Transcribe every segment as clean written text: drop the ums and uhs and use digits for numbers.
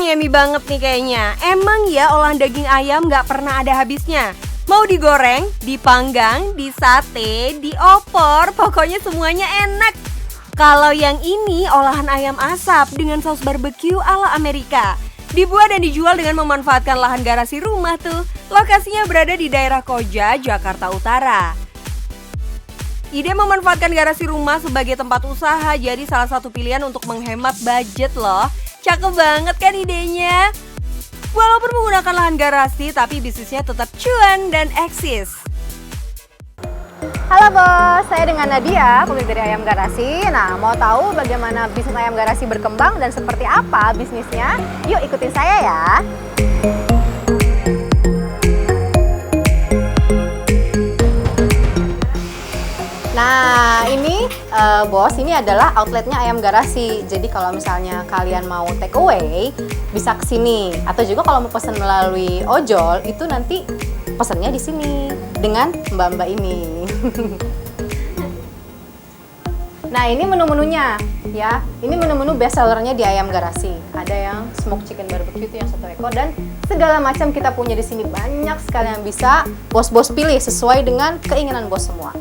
nih Emi banget nih kayaknya. Emang ya olahan daging ayam nggak pernah ada habisnya. Mau digoreng, dipanggang, disate, diopor, pokoknya semuanya enak. Kalau yang ini olahan ayam asap dengan saus barbeque ala Amerika. Dibuat dan dijual dengan memanfaatkan lahan garasi rumah tuh. Lokasinya berada di daerah Koja, Jakarta Utara. Ide memanfaatkan garasi rumah sebagai tempat usaha jadi salah satu pilihan untuk menghemat budget loh. Cakep banget kan idenya? Walaupun menggunakan lahan garasi, tapi bisnisnya tetap cuan dan eksis. Halo bos, saya dengan Nadia, pemilik dari Ayam Garasi. Nah, mau tahu bagaimana bisnis Ayam Garasi berkembang dan seperti apa bisnisnya? Yuk ikutin saya ya. Nah, ini bos, ini adalah outletnya Ayam Garasi. Jadi kalau misalnya kalian mau take away, bisa ke sini. Atau juga kalau mau pesan melalui ojol, itu nanti pesannya di sini dengan mbak-mbak ini. Nah, ini menu-menunya ya. Ini menu-menu best sellernya di Ayam Garasi. Ada yang smoked chicken barbecue itu yang 1 ekor dan segala macam kita punya di sini, banyak sekali yang bisa bos-bos pilih sesuai dengan keinginan bos semua.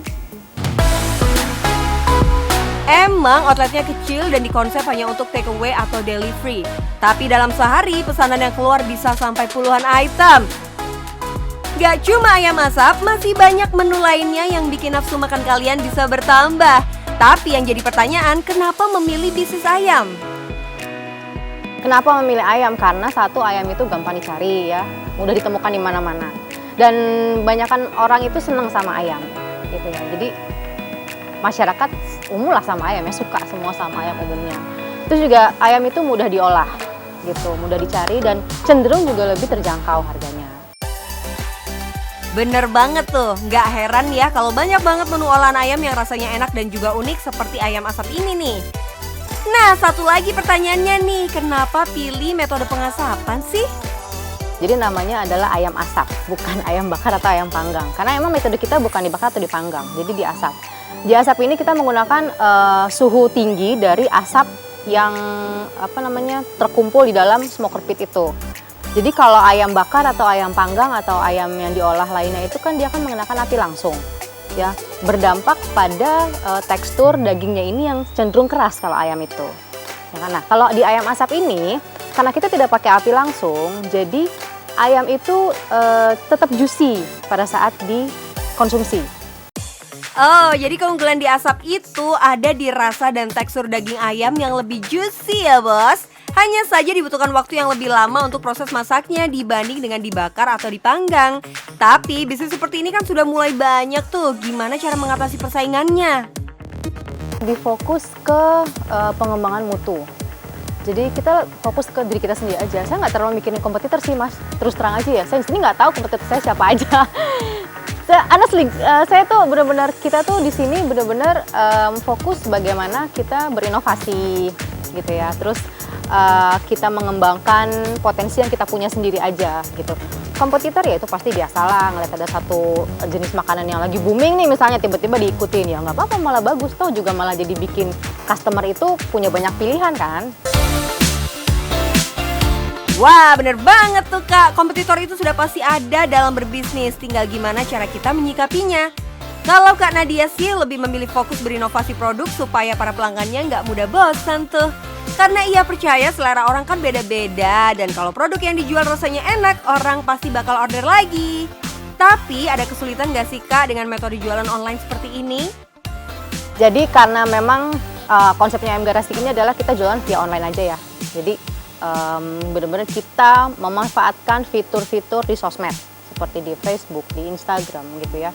Emang outletnya kecil dan dikonsep hanya untuk take away atau delivery. Tapi dalam sehari pesanan yang keluar bisa sampai puluhan item. Gak cuma ayam asap, masih banyak menu lainnya yang bikin nafsu makan kalian bisa bertambah. Tapi yang jadi pertanyaan, kenapa memilih bisnis ayam? Kenapa memilih ayam? Karena satu, ayam itu gampang dicari ya, mudah ditemukan di mana-mana. Dan banyakkan orang itu senang sama ayam, gitu ya. Jadi masyarakat umum lah sama ayam ya, suka semua sama ayam umumnya. Terus juga ayam itu mudah diolah, gitu, mudah dicari dan cenderung juga lebih terjangkau harganya. Bener banget tuh, nggak heran ya kalau banyak banget menu olahan ayam yang rasanya enak dan juga unik seperti ayam asap ini nih. Nah, satu lagi pertanyaannya nih, kenapa pilih metode pengasapan sih? Jadi namanya adalah ayam asap, bukan ayam bakar atau ayam panggang. Karena emang metode kita bukan dibakar atau dipanggang, jadi diasap. Di asap ini kita menggunakan suhu tinggi dari asap yang terkumpul di dalam smoker pit itu. Jadi kalau ayam bakar atau ayam panggang atau ayam yang diolah lainnya itu kan dia akan mengenakan api langsung, ya, berdampak pada tekstur dagingnya ini yang cenderung keras kalau ayam itu. Ya kan? Nah, kalau di ayam asap ini karena kita tidak pakai api langsung, jadi ayam itu tetap juicy pada saat dikonsumsi. Oh, jadi keunggulan di asap itu ada di rasa dan tekstur daging ayam yang lebih juicy ya bos. Hanya saja dibutuhkan waktu yang lebih lama untuk proses masaknya dibanding dengan dibakar atau dipanggang. Tapi bisnis seperti ini kan sudah mulai banyak tuh. Gimana cara mengatasi persaingannya? Difokus ke pengembangan mutu. Jadi kita fokus ke diri kita sendiri aja. Saya nggak terlalu mikirin kompetitor sih mas. Terus terang aja ya, saya di sini nggak tahu kompetitor saya siapa aja. Honestly, saya tuh benar-benar kita tuh di sini benar-benar fokus bagaimana kita berinovasi gitu ya. Terus kita mengembangkan potensi yang kita punya sendiri aja gitu. Kompetitor ya itu pasti biasalah ngeliat ada satu jenis makanan yang lagi booming nih misalnya tiba-tiba diikutin, ya nggak apa-apa, malah bagus, tau juga malah jadi bikin customer itu punya banyak pilihan kan. Wah, bener banget tuh kak, kompetitor itu sudah pasti ada dalam berbisnis, tinggal gimana cara kita menyikapinya. Kalau Kak Nadia sih lebih memilih fokus berinovasi produk supaya para pelanggannya nggak mudah bosan tuh. Karena ia percaya selera orang kan beda-beda dan kalau produk yang dijual rasanya enak, orang pasti bakal order lagi. Tapi ada kesulitan nggak sih Kak dengan metode jualan online seperti ini? Jadi karena memang konsepnya Ayam Garasi ini adalah kita jualan via online aja ya. Jadi benar-benar kita memanfaatkan fitur-fitur di sosmed seperti di Facebook, di Instagram gitu ya.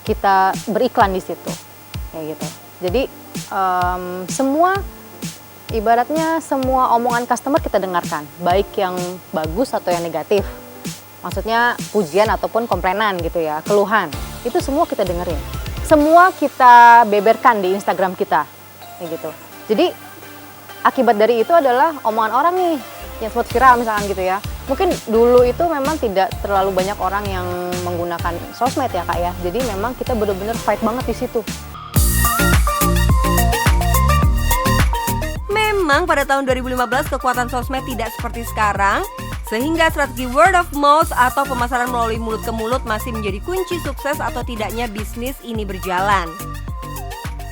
Kita beriklan di situ, kayak gitu. Jadi ibaratnya semua omongan customer kita dengarkan, baik yang bagus atau yang negatif. Maksudnya pujian ataupun komplainan gitu ya, keluhan. Itu semua kita dengerin. Semua kita beberkan di Instagram kita, kayak gitu. Jadi akibat dari itu adalah omongan orang nih yang sempat viral misalkan gitu ya. Mungkin dulu itu memang tidak terlalu banyak orang yang menggunakan sosmed ya Kak ya. Jadi memang kita benar-benar fight banget di situ. memang pada tahun 2015 kekuatan sosmed tidak seperti sekarang, sehingga strategi word of mouth atau pemasaran melalui mulut ke mulut masih menjadi kunci sukses atau tidaknya bisnis ini berjalan.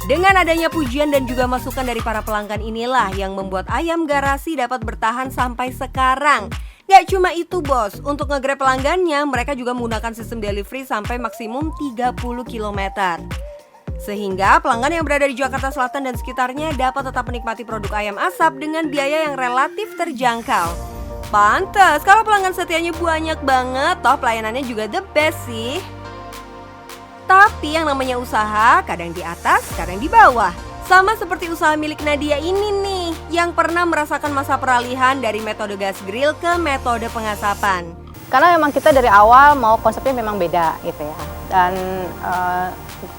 Dengan adanya pujian dan juga masukan dari para pelanggan inilah yang membuat Ayam Garasi dapat bertahan sampai sekarang. Gak cuma itu bos, untuk nge-grab pelanggannya mereka juga menggunakan sistem delivery sampai maksimum 30 km. Sehingga pelanggan yang berada di Jakarta Selatan dan sekitarnya dapat tetap menikmati produk ayam asap dengan biaya yang relatif terjangkau. Pantes kalau pelanggan setianya banyak banget, toh pelayanannya juga the best sih. Tapi yang namanya usaha kadang di atas, kadang di bawah. Sama seperti usaha milik Nadia ini nih, yang pernah merasakan masa peralihan dari metode gas grill ke metode pengasapan. Karena memang kita dari awal mau konsepnya memang beda gitu ya. Dan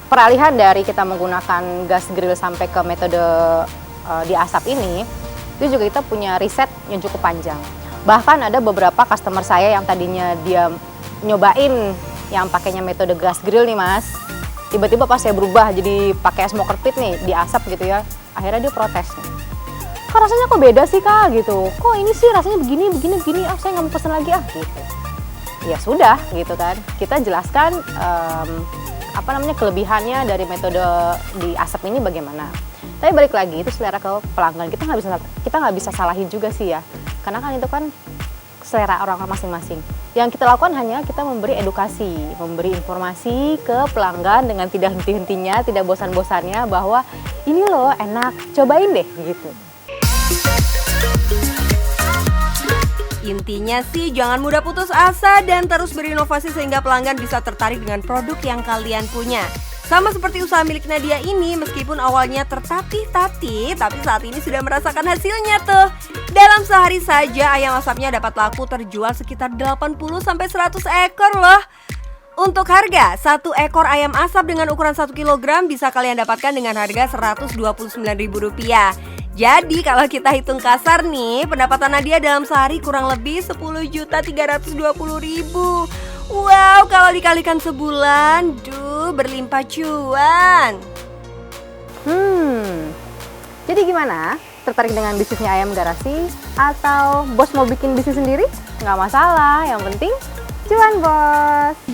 peralihan dari kita menggunakan gas grill sampai ke metode di asap ini, itu juga kita punya riset yang cukup panjang. Bahkan ada beberapa customer saya yang tadinya dia nyobain yang pakainya metode gas grill nih mas, tiba-tiba pas saya berubah jadi pakai smoker pit nih di asap gitu ya, akhirnya dia protes nih. Kok rasanya kok beda sih kak gitu, kok ini sih rasanya begini, saya nggak mau pesen lagi gitu. Ya sudah gitu kan, kita jelaskan kelebihannya dari metode di asap ini bagaimana. Tapi balik lagi itu selera ke pelanggan, kita nggak bisa salahin juga sih ya, karena kan itu kan selera orang masing-masing. Yang kita lakukan hanya kita memberi edukasi, memberi informasi ke pelanggan dengan tidak henti-hentinya, tidak bosan-bosannya bahwa ini loh enak, cobain deh gitu. Intinya sih jangan mudah putus asa dan terus berinovasi sehingga pelanggan bisa tertarik dengan produk yang kalian punya. Sama seperti usaha milik Nadia ini, meskipun awalnya tertatih-tatih, tapi saat ini sudah merasakan hasilnya tuh. Dalam sehari saja ayam asapnya dapat laku terjual sekitar 80-100 ekor loh. Untuk harga, 1 ekor ayam asap dengan ukuran 1 kg bisa kalian dapatkan dengan harga Rp129.000. Jadi kalau kita hitung kasar nih, pendapatan Nadia dalam sehari kurang lebih Rp10.320.000. Wow, kalau dikalikan sebulan, berlimpah cuan. Jadi gimana? Tertarik dengan bisnisnya Ayam Garasi? Atau bos mau bikin bisnis sendiri? Nggak masalah, yang penting cuan bos.